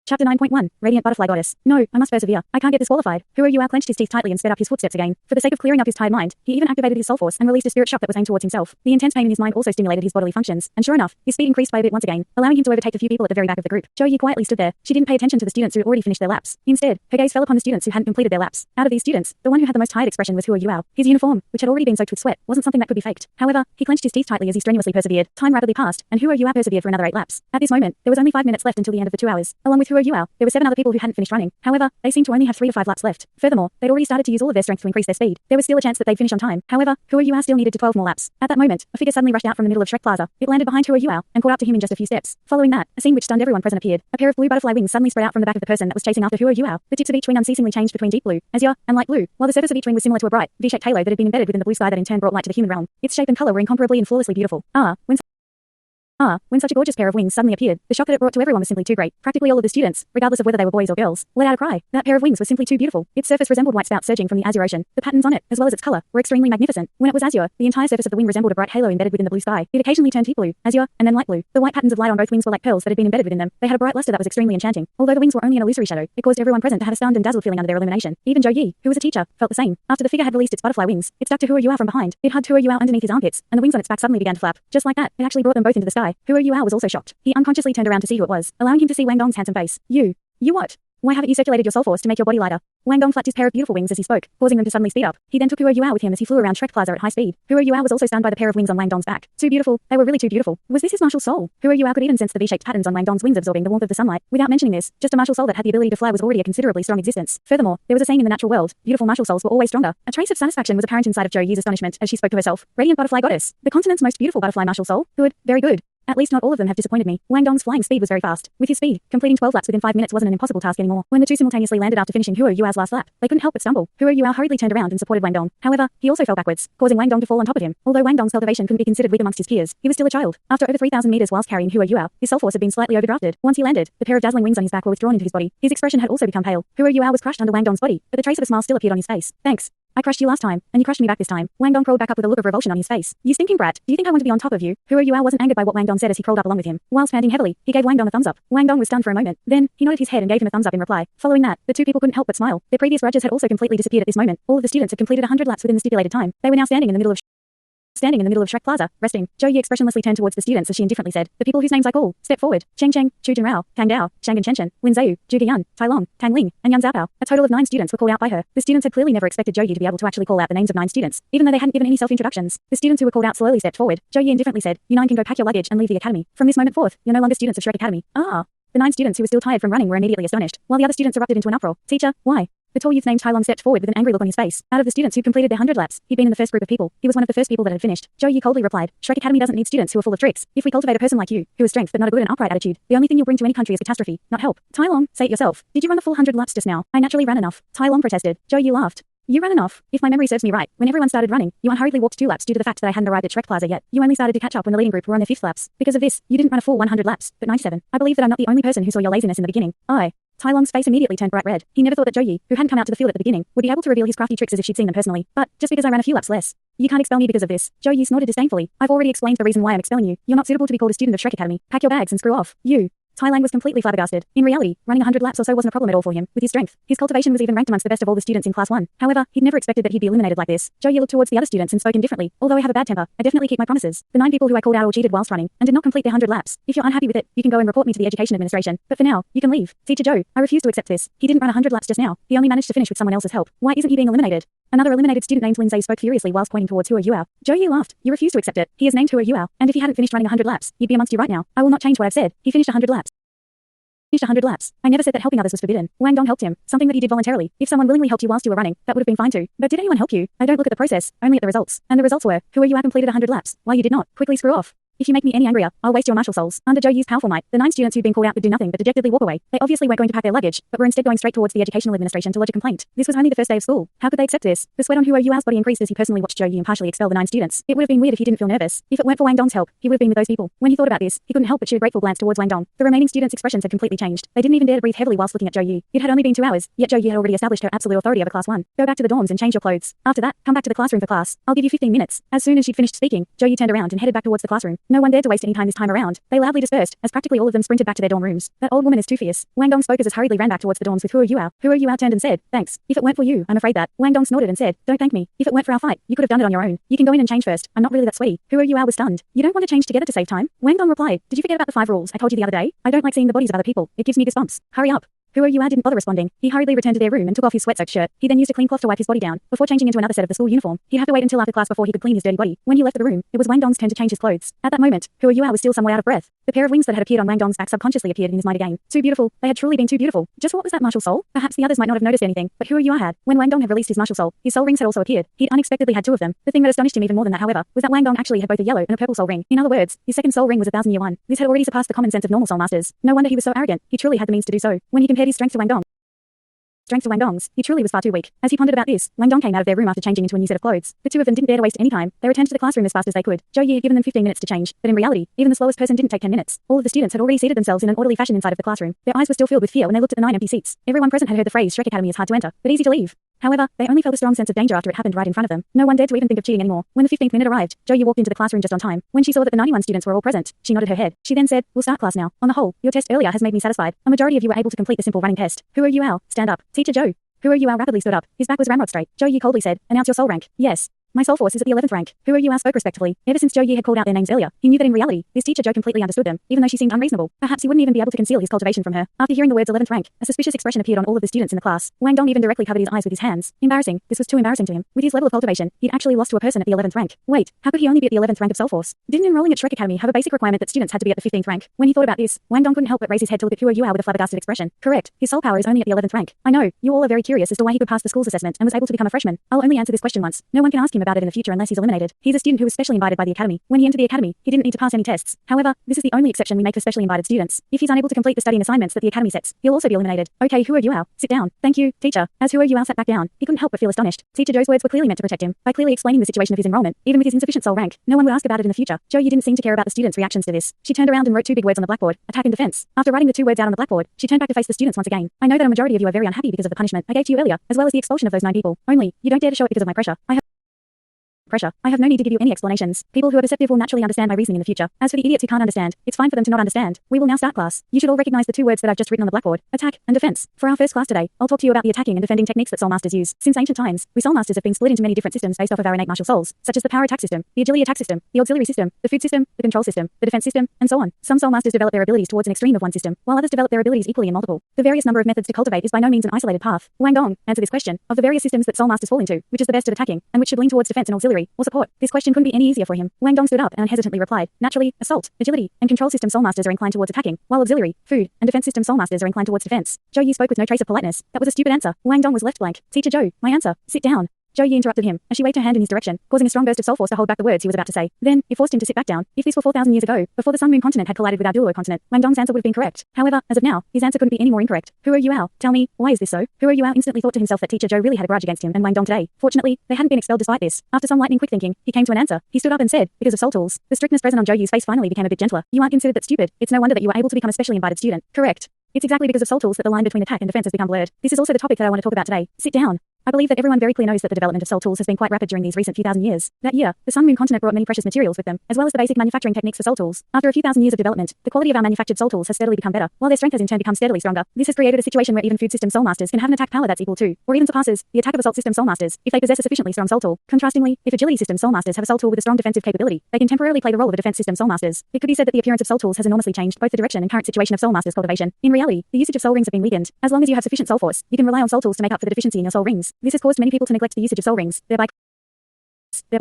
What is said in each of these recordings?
Chapter 9.1, Radiant Butterfly Goddess. No, I must persevere. I can't get disqualified. Huo clenched his teeth tightly and sped up his footsteps again. For the sake of clearing up his tired mind, he even activated his soul force and released a spirit shock that was aimed towards himself. The intense pain in his mind also stimulated his bodily functions, and sure enough, his speed increased by a bit once again, allowing him to overtake the few people at the very back of the group. Zhou quietly stood there. She didn't pay attention to the students who had already finished their laps. Instead, her gaze fell upon the students who hadn't completed their laps. Out of these students, the one who had the most tired expression was Huo. His uniform, which had already been soaked with sweat, wasn't something that could be faked. However, he clenched his teeth tightly as he strenuously persevered. Time rapidly passed, and Huo persevered for another 8 laps. At this moment, there was only 5 minutes left until the end of the 2 hours. Along with Huo, there were 7 other people who hadn't finished running. However, they seemed to only have 3 to 5 laps left. Furthermore, they'd already started to use all of their strength to increase their speed. There was still a chance that they'd finish on time. However, Huo still needed to 12 more laps. At that moment, a figure suddenly rushed out from the middle of Shrek Plaza. It landed behind Huo and caught up to him in just a few steps. Following that, a scene which stunned everyone present appeared. A pair of blue butterfly wings suddenly spread out from the back of the person that was chasing after Huo. The tips of each wing unceasingly changed between deep blue, azure, and light blue, while the surface of each wing was similar to a bright, V-shaped halo that had been embedded within the blue sky that in turn brought light to the human realm. Its shape and color were incomparably and flawlessly beautiful. When such a gorgeous pair of wings suddenly appeared, the shock that it brought to everyone was simply too great. Practically all of the students, regardless of whether they were boys or girls, let out a cry. That pair of wings was simply too beautiful. Its surface resembled white spouts surging from the azure ocean. The patterns on it, as well as its color, were extremely magnificent. When it was azure, the entire surface of the wing resembled a bright halo embedded within the blue sky. It occasionally turned deep blue, azure, and then light blue. The white patterns of light on both wings were like pearls that had been embedded within them. They had a bright luster that was extremely enchanting. Although the wings were only an illusory shadow, it caused everyone present to have a stunned and dazzled feeling under their illumination. Even Zhou, who was a teacher, felt the same. After the figure had released its butterfly wings, it stuck to Huo from behind. It hugged Huo underneath his armpits, and the wings on its back suddenly began to flap. Just like that, it actually brought them both into the sky. Huo was also shocked. He unconsciously turned around to see who it was, allowing him to see Wang Dong's handsome face. You what? Why haven't you circulated your soul force to make your body lighter? Wang Dong flapped his pair of beautiful wings as he spoke, causing them to suddenly speed up. He then took Huo with him as he flew around Shrek Plaza at high speed. Huo was also stunned by the pair of wings on Wang Dong's back. Too beautiful. They were really too beautiful. Was this his martial soul? Huo could even sense the V-shaped patterns on Wang Dong's wings absorbing the warmth of the sunlight. Without mentioning this, just a martial soul that had the ability to fly was already a considerably strong existence. Furthermore, there was a saying in the natural world, beautiful martial souls were always stronger. A trace of satisfaction was apparent inside of Zhou astonishment as she spoke to herself. Radiant Butterfly Goddess, the continent's most beautiful butterfly martial soul. Good, very good. At least not all of them have disappointed me. Wang Dong's flying speed was very fast. With his speed, completing 12 laps within 5 minutes wasn't an impossible task anymore. When the two simultaneously landed after finishing Huo's last lap, they couldn't help but stumble. Huo hurriedly turned around and supported Wang Dong. However, he also fell backwards, causing Wang Dong to fall on top of him. Although Wang Dong's cultivation couldn't be considered weak amongst his peers, he was still a child. After over 3,000 meters whilst carrying Huo, his soul force had been slightly overdrafted. Once he landed, the pair of dazzling wings on his back were withdrawn into his body. His expression had also become pale. Huo was crushed under Wang Dong's body, but the trace of a smile still appeared on his face. Thanks. I crushed you last time, and you crushed me back this time. Wang Dong crawled back up with a look of revulsion on his face. You stinking brat, do you think I want to be on top of you? Huo wasn't angered by what Wang Dong said as he crawled up along with him. Whilst panting heavily, he gave Wang Dong a thumbs up. Wang Dong was stunned for a moment. Then, he nodded his head and gave him a thumbs up in reply. Following that, the two people couldn't help but smile. Their previous grudges had also completely disappeared at this moment. All of the students had completed 100 laps within the stipulated time. They were now standing in the middle of Shrek Plaza, resting. Zhou expressionlessly turned towards the students as she indifferently said, the people whose names I call, step forward. Cheng, Chu Junrao, Kang Dao, Shang Chen, Lin Zheyu, Zhu Guiyun, Tai Long, Tang Ling, and Yan Xiaopao. A total of 9 students were called out by her. The students had clearly never expected Zhou to be able to actually call out the names of 9 students, even though they hadn't given any self-introductions. The students who were called out slowly stepped forward. Zhou indifferently said, you 9 can go pack your luggage and leave the academy. From this moment forth, you're no longer students of Shrek Academy. The 9 students who were still tired from running were immediately astonished, while the other students erupted into an uproar. Teacher, why? The tall youth named Tai Long stepped forward with an angry look on his face. Out of the students who completed their 100 laps, he'd been in the first group of people. He was one of the first people that had finished. Zhou coldly replied, Shrek Academy doesn't need students who are full of tricks. If we cultivate a person like you, who has strength but not a good and upright attitude, the only thing you'll bring to any country is catastrophe, not help. Tai Long, say it yourself. Did you run the full 100 laps just now? I naturally ran enough. Tai Long protested. Zhou laughed. You ran enough. If my memory serves me right, when everyone started running, you unhurriedly walked 2 laps due to the fact that I hadn't arrived at Shrek Plaza yet. You only started to catch up when the leading group were on their 5th laps. Because of this, you didn't run a full 100 laps, but 97. I believe that I'm not the only person who saw your laziness in the beginning. Tai Long's face immediately turned bright red. He never thought that Zhou, who hadn't come out to the field at the beginning, would be able to reveal his crafty tricks as if she'd seen them personally. But, just because I ran a few laps less, you can't expel me because of this. Zhou snorted disdainfully. I've already explained the reason why I'm expelling you. You're not suitable to be called a student of Shrek Academy. Pack your bags and screw off. Tai Lang was completely flabbergasted. In reality, running 100 laps or so wasn't a problem at all for him. With his strength, his cultivation was even ranked amongst the best of all the students in Class 1. However, he'd never expected that he'd be eliminated like this. Zhou looked towards the other students and spoke indifferently. Although I have a bad temper, I definitely keep my promises. The 9 people who I called out all cheated whilst running and did not complete their 100 laps. If you're unhappy with it, you can go and report me to the Education Administration. But for now, you can leave. Teacher Zhou, I refuse to accept this. He didn't run 100 laps just now. He only managed to finish with someone else's help. Why isn't he being eliminated? Another eliminated student named Lin Zhe spoke furiously whilst pointing towards Huo. Zhou laughed. You refuse to accept it. He is named Huo, and if he hadn't finished running 100 laps, he'd be amongst you right now. I will not change what I've said. He finished 100 laps. I never said that helping others was forbidden. Wang Dong helped him, something that he did voluntarily. If someone willingly helped you whilst you were running, that would have been fine too. But did anyone help you? I don't look at the process, only at the results. And the results were, Huo completed 100 laps, while you did not. Quickly screw off. If you make me any angrier, I'll waste your martial souls. Under Zhou's powerful might, the 9 students who'd been called out could do nothing but dejectedly walk away. They obviously weren't going to pack their luggage, but were instead going straight towards the Educational Administration to lodge a complaint. This was only the first day of school. How could they accept this? The sweat on Huo's body increased as he personally watched Zhou impartially expel the 9 students. It would have been weird if he didn't feel nervous. If it weren't for Wang Dong's help, he would have been with those people. When he thought about this, he couldn't help but shoot a grateful glance towards Wang Dong. The remaining students' expressions had completely changed. They didn't even dare to breathe heavily whilst looking at Zhou. It had only been 2 hours, yet Zhou had already established her absolute authority over Class 1. Go back to the dorms and change your clothes. After that, come back to the classroom for class. I'll give you 15 minutes. As soon as she'd finished speaking, Zhou turned around and headed back towards the classroom. No one dared to waste any time this time around. They loudly dispersed, as practically all of them sprinted back to their dorm rooms. That old woman is too fierce. Wang Dong spoke as hurriedly ran back towards the dorms with Huo Yuao. Huo Yuao turned and said, thanks. If it weren't for you, I'm afraid that. Wang Dong snorted and said, don't thank me. If it weren't for our fight, you could have done it on your own. You can go in and change first. I'm not really that sweaty. Huo Yuao was stunned. You don't want to change together to save time? Wang Dong replied, did you forget about the 5 rules I told you the other day? I don't like seeing the bodies of other people. It gives me goosebumps. Hurry up. Huo Yuao didn't bother responding. He hurriedly returned to their room and took off his sweat-soaked shirt. He then used a clean cloth to wipe his body down, before changing into another set of the school uniform. He'd have to wait until after class before he could clean his dirty body. When he left the room, it was Wang Dong's turn to change his clothes. At that moment, Huo Yuao was still somewhat out of breath. The pair of wings that had appeared on Wang Dong's back subconsciously appeared in his mind again. Too beautiful. They had truly been too beautiful. Just what was that martial soul? Perhaps the others might not have noticed anything, but Huo Yuao had. When Wang Dong had released his martial soul, his soul rings had also appeared. He'd unexpectedly had 2 of them. The thing that astonished him even more than that, however, was that Wang Dong actually had both a yellow and a purple soul ring. In other words, his second soul ring was a 1,000-year one. This had already surpassed the common sense of normal soul masters. No wonder he was so arrogant. He truly had the means to do so. When he compared his strength to Wang Dong's, he truly was far too weak. As he pondered about this, Wang Dong came out of their room after changing into a new set of clothes. The 2 of them didn't dare to waste any time. They returned to the classroom as fast as they could. Zhou Yi had given them 15 minutes to change, but in reality, even the slowest person didn't take 10 minutes. All of the students had already seated themselves in an orderly fashion inside of the classroom. Their eyes were still filled with fear when they looked at the 9 empty seats. Everyone present had heard the phrase Shrek Academy is hard to enter, but easy to leave. However, they only felt a strong sense of danger after it happened right in front of them. No one dared to even think of cheating anymore. When the 15th minute arrived, Zhou Yi walked into the classroom just on time. When she saw that the 91 students were all present, she nodded her head. She then said, we'll start class now. On the whole, your test earlier has made me satisfied. A majority of you were able to complete the simple running test. Huo Yuao, stand up. Teacher Zhou. Huo Yuao rapidly stood up. His back was ramrod straight. Zhou Yi coldly said, announce your soul rank. Yes. My soul force is at the 11th rank. Huo Yuao spoke respectfully. Ever since Zhou Yi had called out their names earlier, he knew that in reality, this teacher Zhou completely understood them, even though she seemed unreasonable. Perhaps he wouldn't even be able to conceal his cultivation from her. After hearing the words 11th rank, a suspicious expression appeared on all of the students in the class. Wang Dong even directly covered his eyes with his hands. Embarrassing. This was too embarrassing to him. With his level of cultivation, he'd actually lost to a person at the 11th rank. Wait, how could he only be at the 11th rank of soul force? Didn't enrolling at Shrek Academy have a basic requirement that students had to be at the 15th rank? When he thought about this, Wang Dong couldn't help but raise his head to look at Huo Yuao with a flabbergasted expression. Correct. His soul power is only at the 11th rank. I know. You all are very curious as to why he could pass the school's assessment and was able to become a freshman. I'll only answer this question once. No one can ask him about it in the future unless he's eliminated. He's a student who was specially invited by the academy. When he entered the academy, he didn't need to pass any tests. However, this is the only exception we make for specially invited students. If he's unable to complete the studying assignments that the academy sets, he'll also be eliminated. Okay, Huo Yuao, sit down. Thank you, teacher. As Huo Yuao sat back down, he couldn't help but feel astonished. Teacher Zhou's words were clearly meant to protect him. By clearly explaining the situation of his enrollment, even with his insufficient soul rank, no one would ask about it in the future. Zhou Yi didn't seem to care about the students' reactions to this. She turned around and wrote 2 big words on the blackboard: attack and defense. After writing the 2 words out on the blackboard, she turned back to face the students once again. I know that a majority of you are very unhappy because of the punishment I gave to you earlier, as well as the expulsion of those 9 people. Only, you don't dare to show it because of my pressure. I have no need to give you any explanations. People who are perceptive will naturally understand my reasoning in the future. As for the idiots who can't understand, it's fine for them to not understand. We will now start class. You should all recognize the 2 words that I've just written on the blackboard: attack and defense. For our first class today, I'll talk to you about the attacking and defending techniques that soul masters use. Since ancient times, we soul masters have been split into many different systems based off of our innate martial souls, such as the power attack system, the agility attack system, the auxiliary system, the food system, the control system, the defense system, and so on. Some soul masters develop their abilities towards an extreme of one system, while others develop their abilities equally in multiple. The various number of methods to cultivate is by no means an isolated path. Wang Dong, answer this question. Of the various systems that soul masters fall into, which is the best at attacking, and which should lean towards defense and auxiliary, or support? This question couldn't be any easier for him. Wang Dong stood up and hesitantly replied, naturally, assault, agility, and control system soul masters are inclined towards attacking, while auxiliary, food, and defense system soul masters are inclined towards defense. Zhou Yi spoke with no trace of politeness. That was a stupid answer. Wang Dong was left blank. Teacher Zhou, my answer. Sit down. Zhou Yi interrupted him, as she waved her hand in his direction, causing a strong burst of soul force to hold back the words he was about to say. Then, it forced him to sit back down. If this were 4,000 years ago, before the Sun-Moon continent had collided with our Douluo continent, Wang Dong's answer would have been correct. However, as of now, his answer couldn't be any more incorrect. Huo Yuao, tell me, why is this so? Huo Yuao instantly thought to himself that teacher Zhou really had a grudge against him and Wang Dong today. Fortunately, they hadn't been expelled despite this. After some lightning quick thinking, he came to an answer. He stood up and said, because of soul tools. The strictness present on Zhou Yi's face finally became a bit gentler. You aren't considered that stupid. It's no wonder that you were able to become a specially invited student. Correct. It's exactly because of soul tools that the line between attack and defense has become blurred. This is also the topic that I want to talk about today. Sit down. I believe that everyone very clearly knows that the development of soul tools has been quite rapid during these recent few thousand years. That year, the Sun-Moon continent brought many precious materials with them, as well as the basic manufacturing techniques for soul tools. After a few thousand years of development, the quality of our manufactured soul tools has steadily become better, while their strength has in turn become steadily stronger. This has created a situation where even food system soul masters can have an attack power that's equal to, or even surpasses, the attack of assault system soul masters, if they possess a sufficiently strong soul tool. Contrastingly, if agility system soul masters have a soul tool with a strong defensive capability, they can temporarily play the role of a defense system soul masters. It could be said that the appearance of soul tools has enormously changed both the direction and current situation of soul masters cultivation. In reality, the usage of soul rings have been weakened. As long as you have sufficient soul force, you can rely on soul tools to make up for the deficiency in your soul rings. This has caused many people to neglect the usage of soul rings, thereby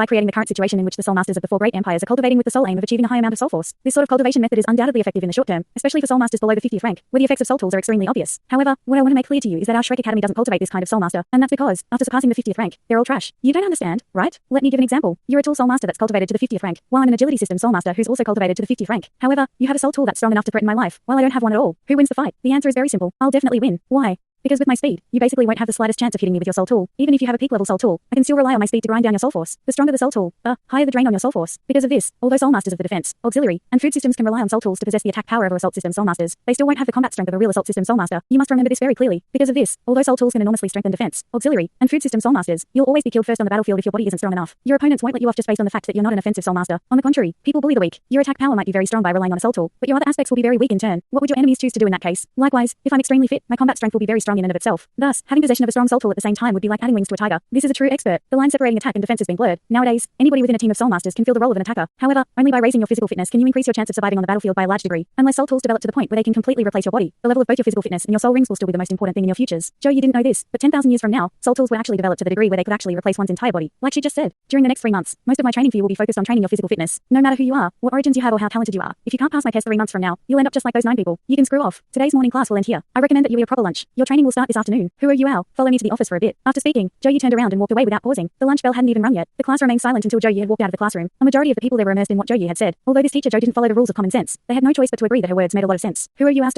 creating the current situation in which the soul masters of the 4 great empires are cultivating with the sole aim of achieving a high amount of soul force. This sort of cultivation method is undoubtedly effective in the short term, especially for soul masters below the 50th rank, where the effects of soul tools are extremely obvious. However, what I want to make clear to you is that our Shrek Academy doesn't cultivate this kind of soul master, and that's because, after surpassing the 50th rank, they're all trash. You don't understand, right? Let me give an example. You're a tool soul master that's cultivated to the 50th rank, while I'm an agility system soul master who's also cultivated to the 50th rank. However, you have a soul tool that's strong enough to threaten my life, while I don't have one at all. Who wins the fight? The answer is very simple. I'll definitely win. Why? Because with my speed, you basically won't have the slightest chance of hitting me with your soul tool. Even if you have a peak level soul tool, I can still rely on my speed to grind down your soul force. The stronger the soul tool, the higher the drain on your soul force. Because of this, although soul masters of the defense, auxiliary, and food systems can rely on soul tools to possess the attack power of a assault system soul masters, they still won't have the combat strength of a real assault system soul master. You must remember this very clearly. Because of this, although soul tools can enormously strengthen defense, auxiliary, and food system soul masters, you'll always be killed first on the battlefield if your body isn't strong enough. Your opponents won't let you off just based on the fact that you're not an offensive soul master. On the contrary, people bully the weak. Your attack power might be very strong by relying on a soul tool, but your other aspects will be very weak in turn. What would your enemies choose to do in that case? Likewise, if I'm extremely fit, my combat strength will be very strong in and of itself. Thus, having possession of a strong soul tool at the same time would be like adding wings to a tiger. This is a true expert. The line separating attack and defense has been blurred. Nowadays, anybody within a team of soul masters can fill the role of an attacker. However, only by raising your physical fitness can you increase your chance of surviving on the battlefield by a large degree. Unless soul tools develop to the point where they can completely replace your body, the level of both your physical fitness and your soul rings will still be the most important thing in your futures. Joe, you didn't know this, but 10,000 years from now, soul tools will actually develop to the degree where they could actually replace one's entire body. Like she just said, during the next 3 months, most of my training for you will be focused on training your physical fitness. No matter who you are, what origins you have or how talented you are, if you can't pass my test 3 months from now, you'll end up just like those 9 people. You can screw off. Today's morning class will end here. I recommend that you eat a proper lunch. Your training will start this afternoon. Who are you, Al? Follow me to the office for a bit. After speaking, Joe turned around and walked away without pausing. The lunch bell hadn't even rung yet. The class remained silent until Joe had walked out of the classroom. A majority of the people there were immersed in what Joe had said. Although this teacher Joe didn't follow the rules of common sense, they had no choice but to agree that her words made a lot of sense. Who are you, Al?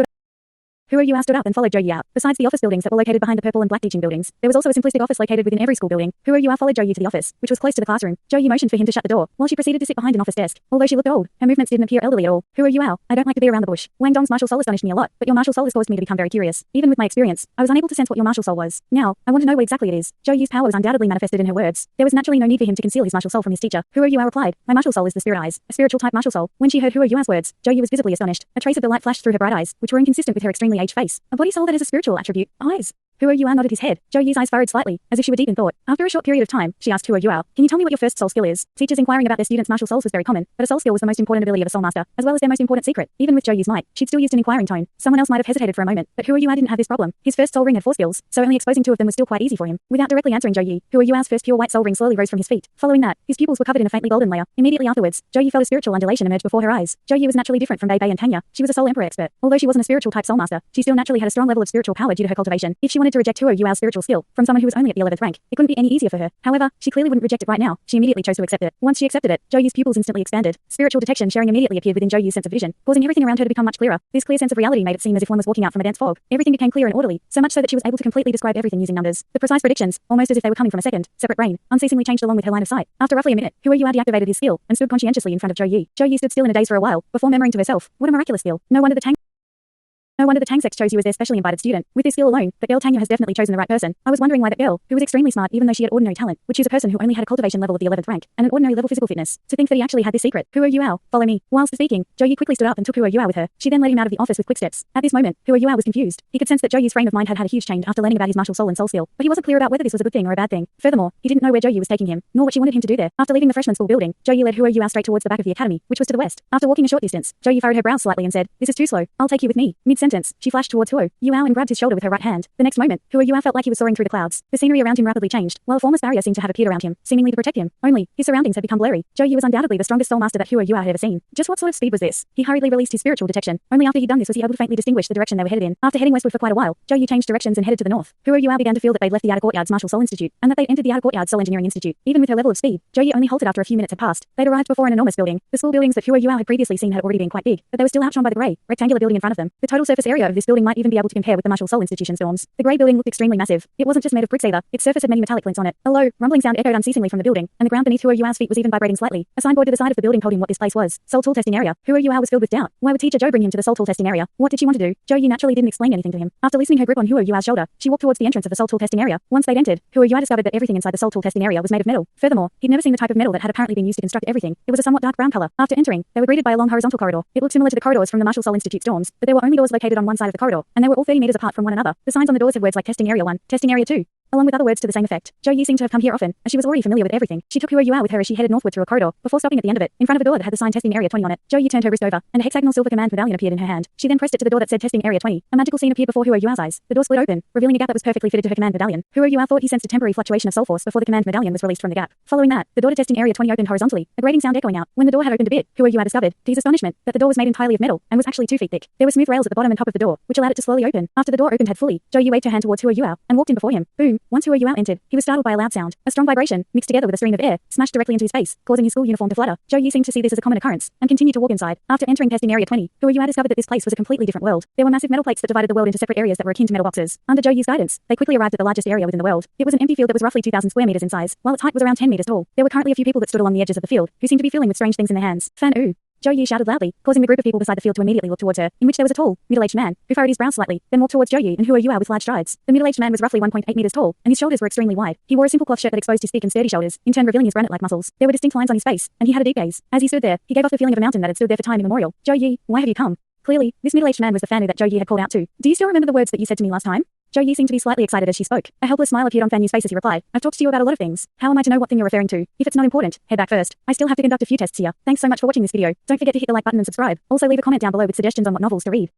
Stood up and followed Joe out. Besides the office buildings that were located behind the purple and black teaching buildings, there was also a simplistic office located within every school building. Who are you? Followed Joe to the office, which was close to the classroom. Joe motioned for him to shut the door, while she proceeded to sit behind an office desk. Although she looked old, her movements didn't appear elderly at all. Who are you, Al? I don't like to be around the bush. Wang Dong's martial soul astonished me a lot, but your martial soul has caused me to become very curious. Even with my experience, I was unable to sense what your martial soul was. Now, I want to know what exactly it is. Joe's power was undoubtedly manifested in her words. There was naturally no need for him to conceal his martial soul from his teacher. Who are you? I replied. My martial soul is the spirit eyes, a spiritual type martial soul. When she heard who are you's words, Joe was visibly astonished. A trace of the light flashed through her bright eyes, which were inconsistent with her extremely aged face. A body soul that has a spiritual attribute. Eyes. Who are you? Nodded his head. Joe's eyes furrowed slightly, as if she were deep in thought. After a short period of time, she asked, who are you? Can you tell me what your first soul skill is? Teachers inquiring about their students' martial souls was very common, but a soul skill was the most important ability of a soul master, as well as their most important secret. Even with Joe's might, she'd still used an inquiring tone. Someone else might have hesitated for a moment, but who are you? Didn't have this problem. His first soul ring had 4 skills, so only exposing 2 of them was still quite easy for him. Without directly answering Joe, who are you's first pure white soul ring slowly rose from his feet. Following that, his pupils were covered in a faintly golden layer. Immediately afterwards, Joe felt a spiritual undulation emerge before her eyes. Joe was naturally different from Bei and Tanya. She was a soul emperor expert. Although she wasn't a spiritual type soul master, she still naturally had a strong level of spiritual power due to her cultivation. If she wanted to reject who are you's spiritual skill from someone who was only at the 11th rank, it couldn't be any easier for her. However, she clearly wouldn't reject it right now. She immediately chose to accept it. Once she accepted it, Joe's pupils instantly expanded. Spiritual detection sharing immediately appeared within Joe's sense of vision, causing everything around her to become much clearer. This clear sense of reality made it seem as if one was walking out from a dense fog. Everything became clear and orderly, so much so that she was able to completely describe everything using numbers. The precise predictions, almost as if they were coming from a second, separate brain, unceasingly changed along with her line of sight. After roughly a minute, who are you deactivated his skill and stood conscientiously in front of Joe. Joe stood still in a daze for a while, before murmuring to herself, what a miraculous skill. No wonder the Tang sex chose you as their specially invited student. With this skill alone, the girl Tanya has definitely chosen the right person. I was wondering why that girl, who was extremely smart even though she had ordinary talent, would choose a person who only had a cultivation level of the 11th rank and an ordinary level physical fitness. To think that he actually had this secret. Who are you, Al? Follow me. Whilst speaking, Joe quickly stood up and took Who are you with her. She then led him out of the office with quick steps. At this moment, Who are you was confused. He could sense that Joe's frame of mind had a huge change after learning about his martial soul and soul skill, but he wasn't clear about whether this was a good thing or a bad thing. Furthermore, he didn't know where Joe was taking him, nor what she wanted him to do there. After leaving the freshman school building, Joe led Who are you straight towards the back of the academy, which was to the west. After walking a short distance, Joe furrowed her brows slightly and said, "This is too slow. I'll take you with me." Mid-sentence, she flashed towards Who you and grabbed his shoulder with her right hand. The next moment, Who felt like he was soaring through the clouds. The scenery around him rapidly changed, while a formless barrier seemed to have appeared around him, seemingly to protect him. Only, his surroundings had become blurry. Joe was undoubtedly the strongest soul master that Who had ever seen. Just what sort of speed was this? He hurriedly released his spiritual detection. Only after he'd done this was he able to faintly distinguish the direction they were headed in. After heading westward for quite a while, Joe changed directions and headed to the north. Who began to feel that they'd left the outer courtyard's Martial Soul Institute, and that they'd entered the outer courtyard's Soul Engineering Institute. Even with her level of speed, Joe only halted after a few minutes had passed. They'd arrived before an enormous building. The school buildings that Who had previously seen had already been quite big, but they were still outshone by the grey, rectangular building in front of them. The total surface area of this building might even be able to compare with the Martial Soul Institution's dorms. The grey building looked extremely massive. It wasn't just made of bricks either. Its surface had many metallic flints on it. A low, rumbling sound echoed unceasingly from the building, and the ground beneath Who feet was even vibrating slightly. A signboard to the side of the building told him what this place was. Soul Tool Testing Area. Who was filled with doubt. Why would teacher Joe bring him to the Soul Tool Testing Area? What did she want to do? Joe naturally didn't explain anything to him. After loosening her grip on Who shoulder, she walked towards the entrance of the Soul Tool Testing Area. Once they'd entered, Who discovered that everything inside the Soul Tool Testing Area was made of metal. Furthermore, he'd never seen the type of metal that had apparently been used to construct everything. It was a somewhat dark brown color. After entering, they were greeted by a long horizontal corridor. It looked similar to the corridors from the Martial Soul Institute's dorms, but there were only doors located on one side of the corridor, and they were all 30 meters apart from one another. The signs on the doors had words like Testing Area 1, Testing Area 2. Along with other words to the same effect. Joe seemed to have come here often, as she was already familiar with everything. She took Who with her as she headed northward through a corridor, before stopping at the end of it, in front of a door that had the sign Testing Area 20 on it. Joe turned her wrist over, and a hexagonal silver command medallion appeared in her hand. She then pressed it to the door that said Testing Area 20. A magical scene appeared before Who eyes. The door split open, revealing a gap that was perfectly fitted to her command medallion. Who thought he sensed a temporary fluctuation of soul force before the command medallion was released from the gap. Following that, the door to Testing Area 20 opened horizontally, a grating sound echoing out. When the door had opened a bit, Who discovered, to his astonishment, that the door was made entirely of metal, and was actually 2 feet thick. There were smooth rails at the bottom and top of the door, which allowed it to slowly open. After the door opened head fully, Joe waved her hand towards Who and walked in before him. Boom! room, once Who Are You Out entered, he was startled by a loud sound. A strong vibration, mixed together with a stream of air, smashed directly into his face, causing his school uniform to flutter. Zhou Yi seemed to see this as a common occurrence, and continued to walk inside. After entering testing area 20, Who Are You Out discovered that this place was a completely different world. There were massive metal plates that divided the world into separate areas that were akin to metal boxes. Under Zhou Yi's guidance, they quickly arrived at the largest area within the world. It was an empty field that was roughly 2,000 square meters in size, while its height was around 10 meters tall. There were currently a few people that stood along the edges of the field, who seemed to be feeling with strange things in their hands. Fan Wu. Zhou Yi shouted loudly, causing the group of people beside the field to immediately look towards her, in which there was a tall, middle-aged man, who furrowed his brow slightly, then walked towards Zhou Yi and Who Are You Out with large strides. The middle-aged man was roughly 1.8 meters tall, and his shoulders were extremely wide. He wore a simple cloth shirt that exposed his thick and sturdy shoulders, in turn revealing his granite-like muscles. There were distinct lines on his face, and he had a deep gaze. As he stood there, he gave off the feeling of a mountain that had stood there for time immemorial. Zhou Yi, why have you come? Clearly, this middle-aged man was the Fan Wu that Zhou Yi had called out to. Do you still remember the words that you said to me last time? Zhou Yi seemed to be slightly excited as she spoke. A helpless smile appeared on Fan Yu's face as he replied, I've talked to you about a lot of things. How am I to know what thing you're referring to? If it's not important, head back first. I still have to conduct a few tests here. Thanks so much for watching this video. Don't forget to hit the like button and subscribe. Also leave a comment down below with suggestions on what novels to read.